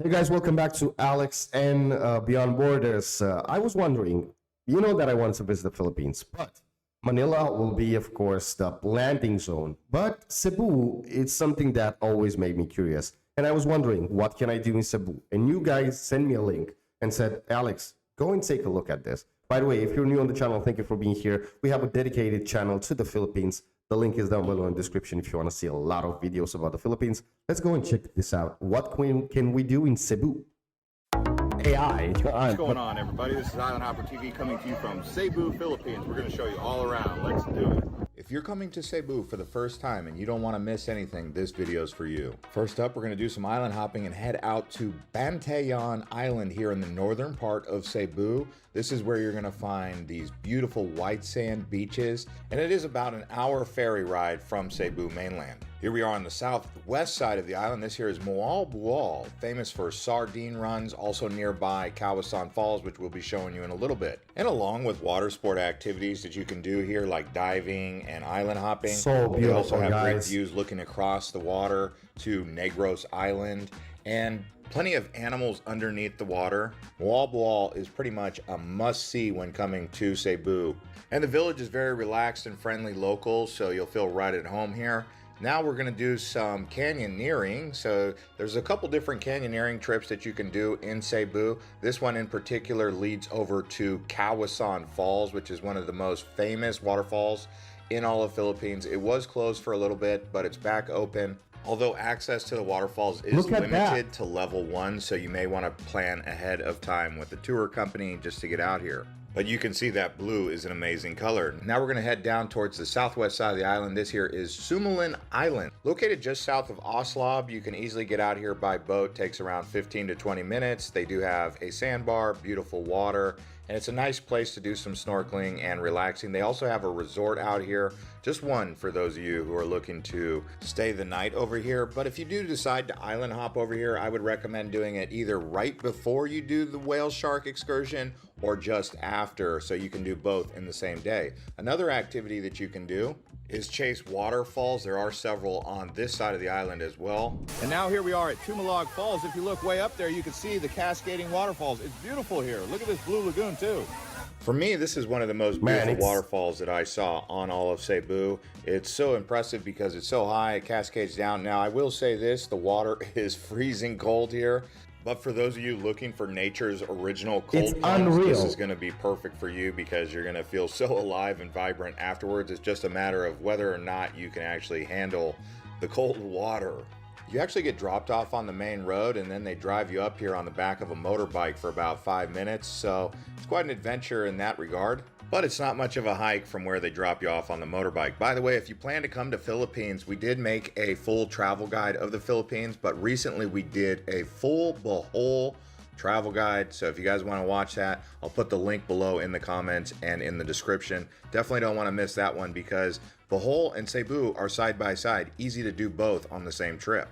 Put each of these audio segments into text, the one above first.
Hey guys, welcome back to Alex and Beyond Borders. I was wondering, you know that I want to visit the Philippines, but Manila will be, of course, the landing zone. But Cebu, it's something that always made me curious. And I was wondering, what can I do in Cebu? And you guys sent me a link and said, Alex, go and take a look at this. By the way, if you're new on the channel, thank you for being here. We have a dedicated channel to the Philippines. The link is down below in the description if you want to see a lot of videos about the Philippines. Let's go and check this out. What can we do in Cebu? AI. What's going on, everybody? This is Island Hopper TV coming to you from Cebu, Philippines. We're going to show you all around. Let's do it. If you're coming to Cebu for the first time and you don't want to miss anything, this video is for you. First up, we're going to do some island hopping and head out to Bantayan Island here in the northern part of Cebu. This is where you're going to find these beautiful white sand beaches, and it is about an hour ferry ride from Cebu mainland. Here we are on the southwest side of the island. This here is Moalboal, famous for sardine runs, also nearby Kawasan Falls, which we'll be showing you in a little bit. And along with water sport activities that you can do here, like diving and island hopping. So beautiful, we also have great guys. views looking across the water to Negros Island, and plenty of animals underneath the water. Moalboal is pretty much a must-see when coming to Cebu. And the village is very relaxed and friendly locals, so you'll feel right at home here. Now we're going to do some canyoneering. So there's a couple different canyoneering trips that you can do in Cebu. This one in particular leads over to Kawasan Falls, which is one of the most famous waterfalls in all of Philippines. It was closed for a little bit, but it's back open. Although access to the waterfalls is limited to level 1, so you may want to plan ahead of time with the tour company just to get out here. But you can see that blue is an amazing color. Now we're going to head down towards the southwest side of the island. This here is Sumulin Island. Located just south of Oslob, you can easily get out here by boat. Takes around 15 to 20 minutes. They do have a sandbar, beautiful water, and it's a nice place to do some snorkeling and relaxing. They also have a resort out here, just one for those of you who are looking to stay the night over here. But if you do decide to island hop over here, I would recommend doing it either right before you do the whale shark excursion or just after, so you can do both in the same day. Another activity that you can do is chase waterfalls. There are several on this side of the island as well. And now here we are at Tumalog Falls. If you look way up there, you can see the cascading waterfalls. It's beautiful here. Look at this blue lagoon too. For me, this is one of the most beautiful waterfalls that I saw on all of Cebu. It's so impressive because it's so high, it cascades down. Now, I will say this, the water is freezing cold here. But for those of you looking for nature's original cold plunge, this is going to be perfect for you because you're going to feel so alive and vibrant afterwards. It's just a matter of whether or not you can actually handle the cold water. You actually get dropped off on the main road, and then they drive you up here on the back of a motorbike for about 5 minutes. So it's quite an adventure in that regard. But it's not much of a hike from where they drop you off on the motorbike. By the way, if you plan to come to Philippines, we did make a full travel guide of the Philippines, but recently we did a full Bohol travel guide. So if you guys want to watch that, I'll put the link below in the comments and in the description. Definitely don't want to miss that one because Bohol and Cebu are side by side, easy to do both on the same trip.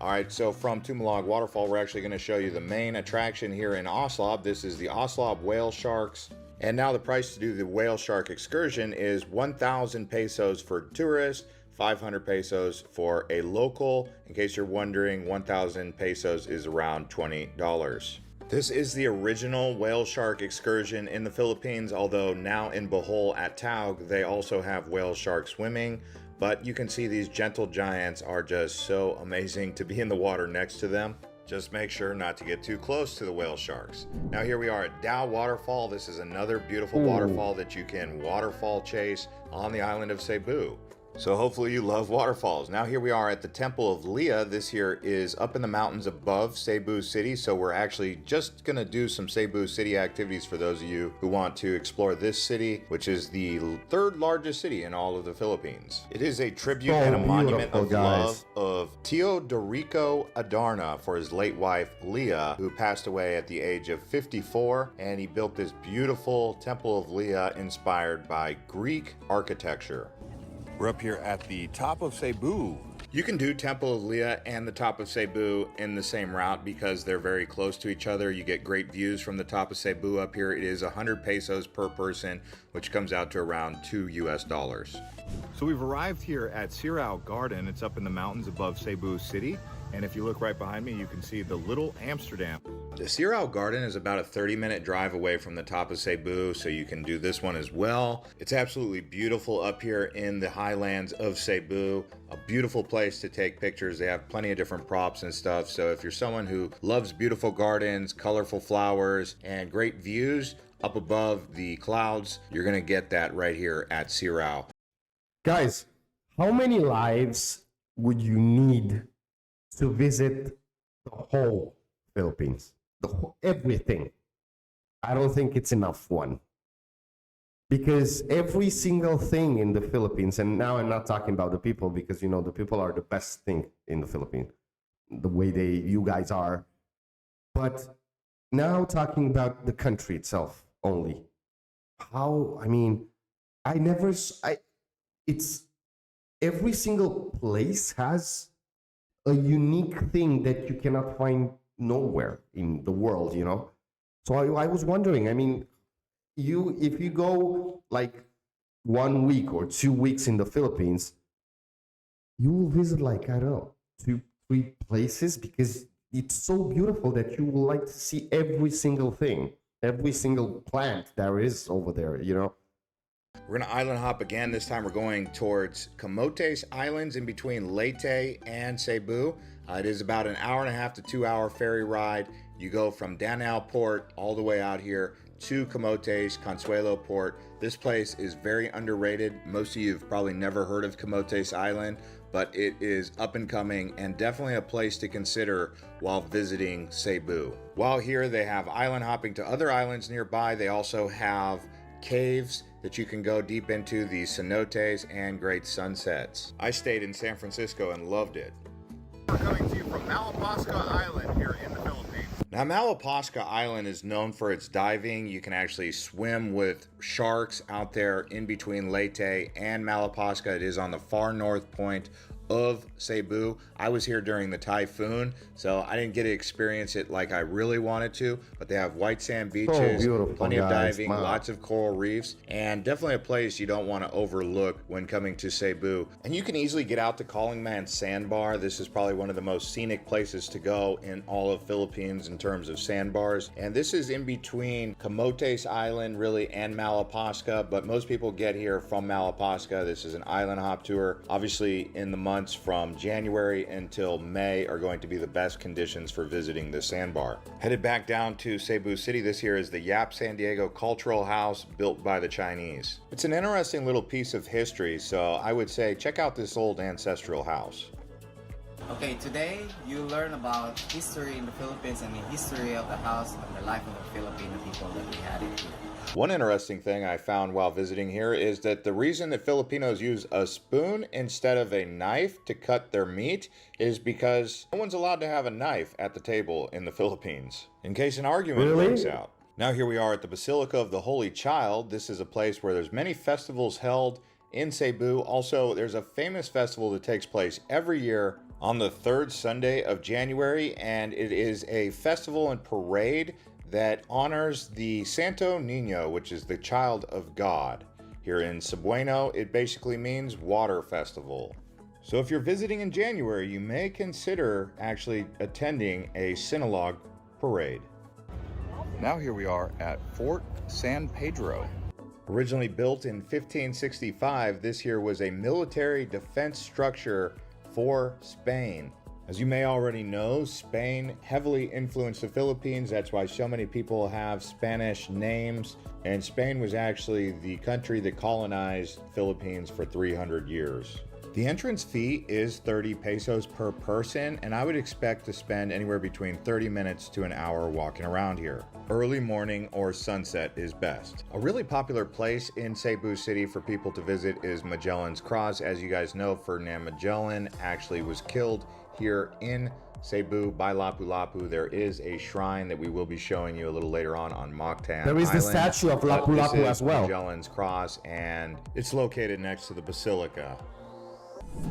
All right, so from Tumalog Waterfall, we're actually going to show you the main attraction here in Oslob. This is the Oslob Whale Sharks. And now the price to do the whale shark excursion is 1,000 pesos for tourists, 500 pesos for a local. In case you're wondering, 1,000 pesos is around $20. This is the original whale shark excursion in the Philippines, although now in Bohol at Taug, they also have whale shark swimming. But you can see these gentle giants are just so amazing to be in the water next to them. Just make sure not to get too close to the whale sharks. Now here we are at Dao Waterfall. This is another beautiful waterfall that you can waterfall chase on the island of Cebu. So hopefully you love waterfalls. Now here we are at the Temple of Leah. This here is up in the mountains above Cebu City. So we're actually just gonna do some Cebu City activities for those of you who want to explore this city, which is the third largest city in all of the Philippines. It is a tribute and a monument of love of Teodorico Adarna for his late wife, Leah, who passed away at the age of 54. And he built this beautiful Temple of Leah inspired by Greek architecture. We're up here at the top of Cebu. You can do Temple of Leah and the top of Cebu in the same route because they're very close to each other. You get great views from the top of Cebu up here. It is 100 pesos per person, which comes out to around $2 US. So we've arrived here at Sirao Garden. It's up in the mountains above Cebu City. And if you look right behind me, you can see the Little Amsterdam. The Sirao Garden is about a 30-minute drive away from the top of Cebu, so you can do this one as well. It's absolutely beautiful up here in the highlands of Cebu. A beautiful place to take pictures. They have plenty of different props and stuff, so if you're someone who loves beautiful gardens, colorful flowers, and great views up above the clouds, you're gonna get that right here at Sirao. Guys, how many lives would you need to visit the whole Philippines? Everything. I don't think it's enough one. Because every single thing in the Philippines, and now I'm not talking about the people, because you know the people are the best thing in the Philippines, the way you guys are. But now talking about the country itself only. I mean, it's every single place has a unique thing that you cannot find nowhere in the world, you know? So I was wondering, I mean, if you go like 1 week or 2 weeks in the Philippines, you will visit like, I don't know, 2-3 places, because it's so beautiful that you will like to see every single thing, every single plant there is over there, you know? We're gonna island hop again. This time we're going towards Camotes Islands in between Leyte and Cebu. It is about an 1.5 to 2 hour ferry ride. You go from Danao Port all the way out here to Camotes, Consuelo Port. This place is very underrated. Most of you have probably never heard of Camotes Island, but it is up and coming and definitely a place to consider while visiting Cebu. While here, they have island hopping to other islands nearby. They also have caves that you can go deep into, the cenotes, and great sunsets. I stayed in San Francisco and loved it. We're coming to you from Malapascua Island here in the Philippines. Now, Malapascua Island is known for its diving. You can actually swim with sharks out there in between Leyte and Malapascua. It is on the far north point of Cebu. I was here during the typhoon, so I didn't get to experience it like I really wanted to, but they have white sand beaches, plenty of diving, lots of coral reefs, and definitely a place you don't want to overlook when coming to Cebu. And you can easily get out to Calingman Sandbar. This is probably one of the most scenic places to go in all of Philippines in terms of sandbars. And this is in between Camotes Island, really, and Malapascua, but most people get here from Malapascua. This is an island hop tour. Obviously, in the months from January until May are going to be the best conditions for visiting the sandbar. Headed back down to Cebu City, this here is the Yap San Diego Cultural House built by the Chinese. It's an interesting little piece of history, so I would say check out this old ancestral house. Okay, today you learn about history in the Philippines and the history of the house and the life of the Filipino people that we had it here. One interesting thing I found while visiting here is that the reason that Filipinos use a spoon instead of a knife to cut their meat is because no one's allowed to have a knife at the table in the Philippines, in case an argument breaks out. Now here we are at the Basilica of the Holy Child. This is a place where there's many festivals held in Cebu. Also, there's a famous festival that takes place every year on the third Sunday of January, and it is a festival and parade that honors the Santo Niño, which is the child of God. Here in Cebuano, it basically means water festival. So if you're visiting in January, you may consider actually attending a Sinulog parade. Now here we are at Fort San Pedro. Originally built in 1565, this here was a military defense structure for Spain. As you may already know, Spain heavily influenced the Philippines. That's why so many people have Spanish names. And Spain was actually the country that colonized Philippines for 300 years. The entrance fee is 30 pesos per person, and I would expect to spend anywhere between 30 minutes to an hour walking around here. Early morning or sunset is best. A really popular place in Cebu City for people to visit is Magellan's Cross. As you guys know, Ferdinand Magellan actually was killed here in Cebu by Lapu-Lapu. There is a shrine that we will be showing you a little later on Mactan There is Island. the statue of Lapu-Lapu as well. Magellan's Cross, and it's located next to the Basilica.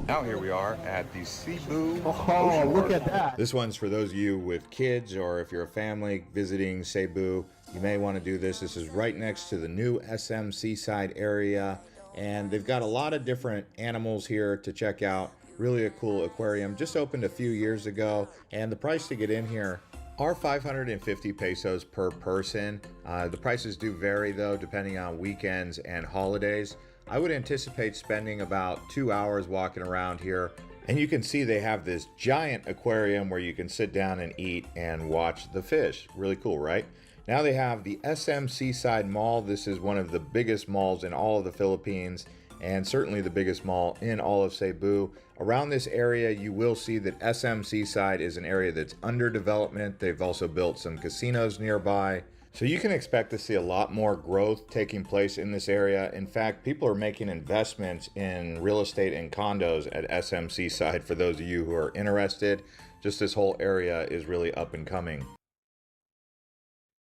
Now here we are at the Cebu. Oh, look at that. This one's for those of you with kids, or if you're a family visiting Cebu, you may want to do this. This is right next to the new SM Seaside area, and they've got a lot of different animals here to check out. Really a cool aquarium. Just opened a few years ago, and the price to get in here are 550 pesos per person. The prices do vary though, depending on weekends and holidays. I would anticipate spending about 2 hours walking around here. And you can see they have this giant aquarium where you can sit down and eat and watch the fish. Really cool, right? Now they have the SM Seaside Mall. This is one of the biggest malls in all of the Philippines, and certainly the biggest mall in all of Cebu. Around this area, you will see that SM Seaside is an area that's under development. They've also built some casinos nearby. So you can expect to see a lot more growth taking place in this area. In fact, people are making investments in real estate and condos at SM Seaside for those of you who are interested. Just this whole area is really up and coming.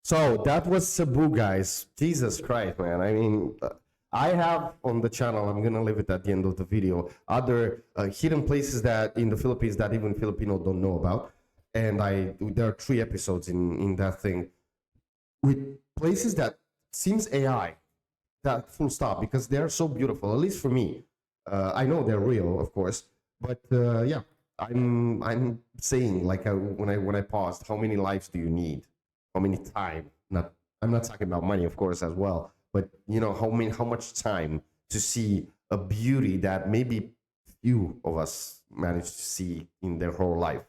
So that was Cebu, guys. Jesus Christ, man. I mean, I have on the channel, I'm going to leave it at the end of the video, other hidden places that in the Philippines that even Filipinos don't know about. And there are 3 episodes in that thing with places that seems AI, that full stop, because they're so beautiful, at least for me. I know they're real, of course, but yeah, I'm saying, like, when I paused, how many lives do you need? How many time? I'm not talking about money, of course, as well, but you know, how much time to see a beauty that maybe few of us manage to see in their whole life.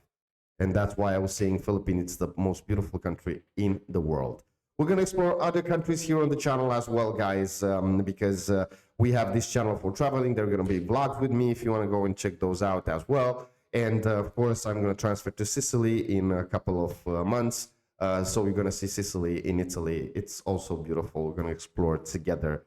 And that's why I was saying Philippines is the most beautiful country in the world. We're going to explore other countries here on the channel as well, guys, because we have this channel for traveling. There are going to be vlogs with me if you want to go and check those out as well. And of course, I'm going to transfer to Sicily in a couple of months. So we're going to see Sicily in Italy. It's also beautiful. We're going to explore together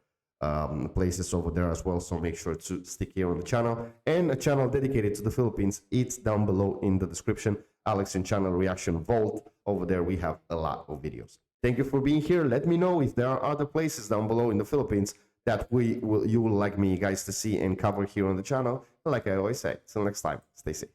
places over there as well. So make sure to stick here on the channel. And a channel dedicated to the Philippines, it's down below in the description. Alex and Channel Reaction Vault. Over there, we have a lot of videos. Thank you for being here. Let me know if there are other places down below in the Philippines that you would like me guys to see and cover here on the channel. Like I always say, till next time, stay safe.